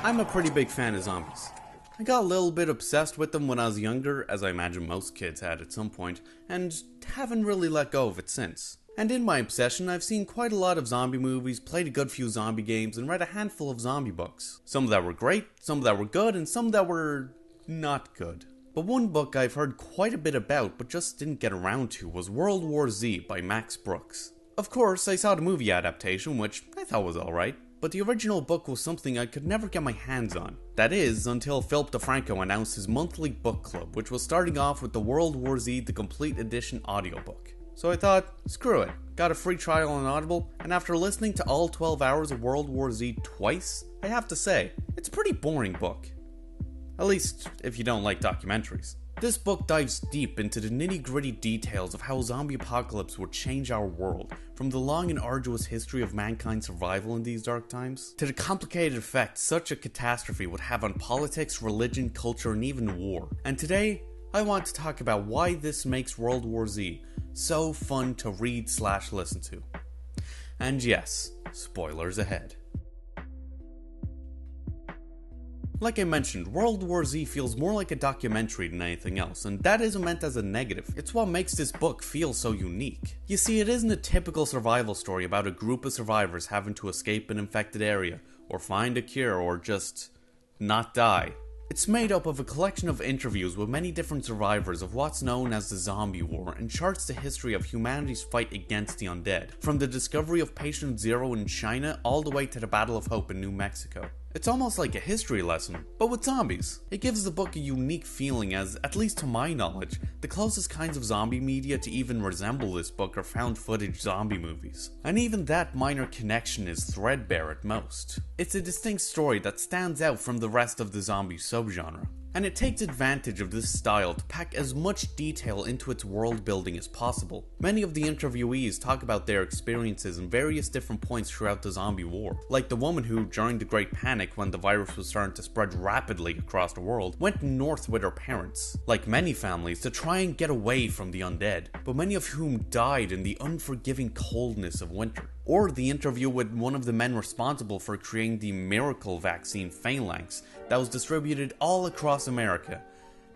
I'm a pretty big fan of zombies. I got a little bit obsessed with them when I was younger, as I imagine most kids had at some point, and haven't really let go of it since. And in my obsession, I've seen quite a lot of zombie movies, played a good few zombie games, and read a handful of zombie books. Some that were great, some that were good, and some that were not good. But one book I've heard quite a bit about but just didn't get around to was World War Z by Max Brooks. Of course, I saw the movie adaptation, which I thought was alright, but the original book was something I could never get my hands on. That is, until Philip DeFranco announced his monthly book club, which was starting off with the World War Z The Complete Edition audiobook. So I thought, screw it, got a free trial on Audible, and after listening to all 12 hours of World War Z twice, I have to say, it's a pretty boring book. At least, if you don't like documentaries. This book dives deep into the nitty-gritty details of how a zombie apocalypse would change our world, from the long and arduous history of mankind's survival in these dark times, to the complicated effects such a catastrophe would have on politics, religion, culture, and even war. And today, I want to talk about why this makes World War Z so fun to read/listen to. And yes, spoilers ahead. Like I mentioned, World War Z feels more like a documentary than anything else, and that isn't meant as a negative. It's what makes this book feel so unique. You see, it isn't a typical survival story about a group of survivors having to escape an infected area, or find a cure, or just not die. It's made up of a collection of interviews with many different survivors of what's known as the Zombie War, and charts the history of humanity's fight against the undead, from the discovery of Patient Zero in China all the way to the Battle of Hope in New Mexico. It's almost like a history lesson, but with zombies. It gives the book a unique feeling as, at least to my knowledge, the closest kinds of zombie media to even resemble this book are found footage zombie movies. And even that minor connection is threadbare at most. It's a distinct story that stands out from the rest of the zombie subgenre. And it takes advantage of this style to pack as much detail into its world building as possible. Many of the interviewees talk about their experiences in various different points throughout the zombie war, like the woman who, during the Great Panic when the virus was starting to spread rapidly across the world, went north with her parents, like many families, to try and get away from the undead, but many of whom died in the unforgiving coldness of winter. Or the interview with one of the men responsible for creating the miracle vaccine Phalanx that was distributed all across America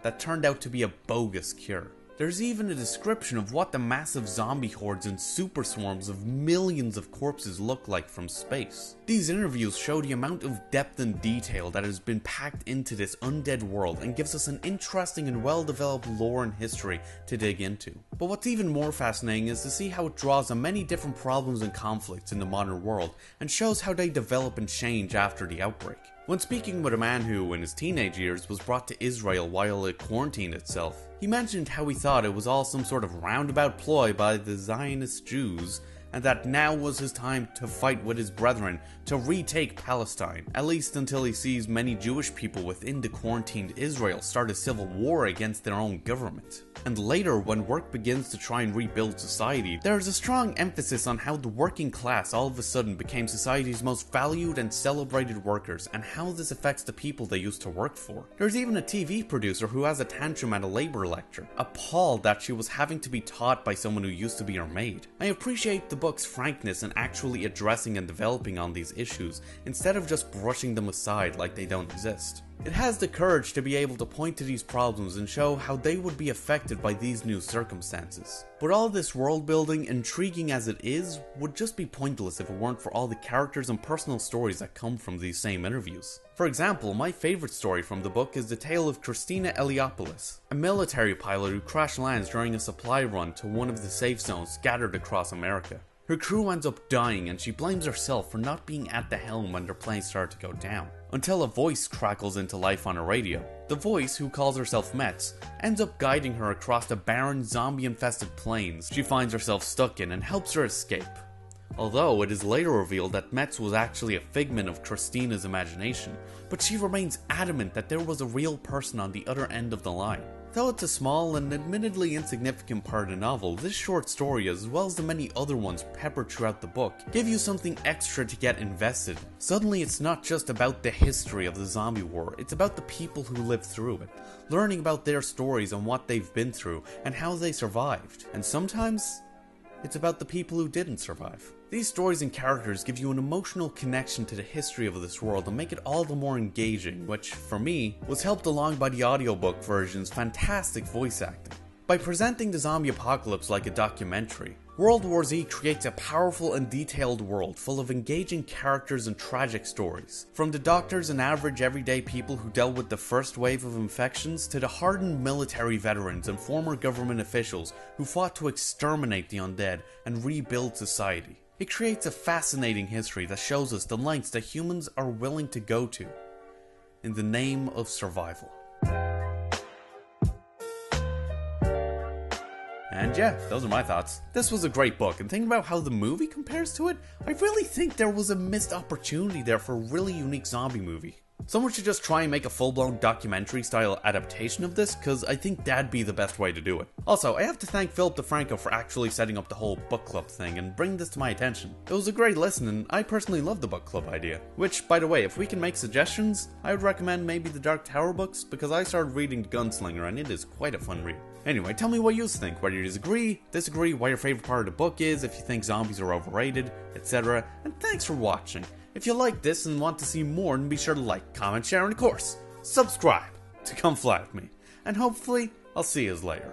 that turned out to be a bogus cure. There's even a description of what the massive zombie hordes and super swarms of millions of corpses look like from space. These interviews show the amount of depth and detail that has been packed into this undead world and gives us an interesting and well-developed lore and history to dig into. But what's even more fascinating is to see how it draws on many different problems and conflicts in the modern world and shows how they develop and change after the outbreak. When speaking with a man who, in his teenage years, was brought to Israel while it quarantined itself, he mentioned how he thought it was all some sort of roundabout ploy by the Zionist Jews, and that now was his time to fight with his brethren to retake Palestine, at least until he sees many Jewish people within the quarantined Israel start a civil war against their own government. And later, when work begins to try and rebuild society, there is a strong emphasis on how the working class all of a sudden became society's most valued and celebrated workers, and how this affects the people they used to work for. There's even a TV producer who has a tantrum at a labor lecture, appalled that she was having to be taught by someone who used to be her maid. I appreciate the book's frankness in actually addressing and developing on these issues, instead of just brushing them aside like they don't exist. It has the courage to be able to point to these problems and show how they would be affected by these new circumstances. But all this world building, intriguing as it is, would just be pointless if it weren't for all the characters and personal stories that come from these same interviews. For example, my favorite story from the book is the tale of Christina Eliopoulos, a military pilot who crash lands during a supply run to one of the safe zones scattered across America. Her crew ends up dying and she blames herself for not being at the helm when their plane started to go down, until a voice crackles into life on a radio. The voice, who calls herself Metz, ends up guiding her across the barren, zombie-infested plains she finds herself stuck in and helps her escape. Although it is later revealed that Metz was actually a figment of Christina's imagination, but she remains adamant that there was a real person on the other end of the line. Though it's a small and admittedly insignificant part of the novel, this short story, as well as the many other ones peppered throughout the book, give you something extra to get invested in. Suddenly it's not just about the history of the zombie war, it's about the people who lived through it, learning about their stories and what they've been through, and how they survived. And sometimes, It's about the people who didn't survive. These stories and characters give you an emotional connection to the history of this world and make it all the more engaging, which, for me, was helped along by the audiobook version's fantastic voice acting. By presenting the zombie apocalypse like a documentary, World War Z creates a powerful and detailed world full of engaging characters and tragic stories. From the doctors and average everyday people who dealt with the first wave of infections to the hardened military veterans and former government officials who fought to exterminate the undead and rebuild society. It creates a fascinating history that shows us the lengths that humans are willing to go to in the name of survival. And yeah, those are my thoughts. This was a great book, and thinking about how the movie compares to it, I really think there was a missed opportunity there for a really unique zombie movie. Someone should just try and make a full-blown documentary-style adaptation of this, cause I think that'd be the best way to do it. Also, I have to thank Philip DeFranco for actually setting up the whole book club thing and bringing this to my attention. It was a great listen, and I personally love the book club idea. Which, by the way, if we can make suggestions, I would recommend maybe the Dark Tower books, because I started reading The Gunslinger and it is quite a fun read. Anyway, tell me what you think, whether you disagree, what your favorite part of the book is, if you think zombies are overrated, etc. And thanks for watching. If you like this and want to see more, then be sure to like, comment, share, and of course, subscribe to come fly with me. And hopefully, I'll see you later.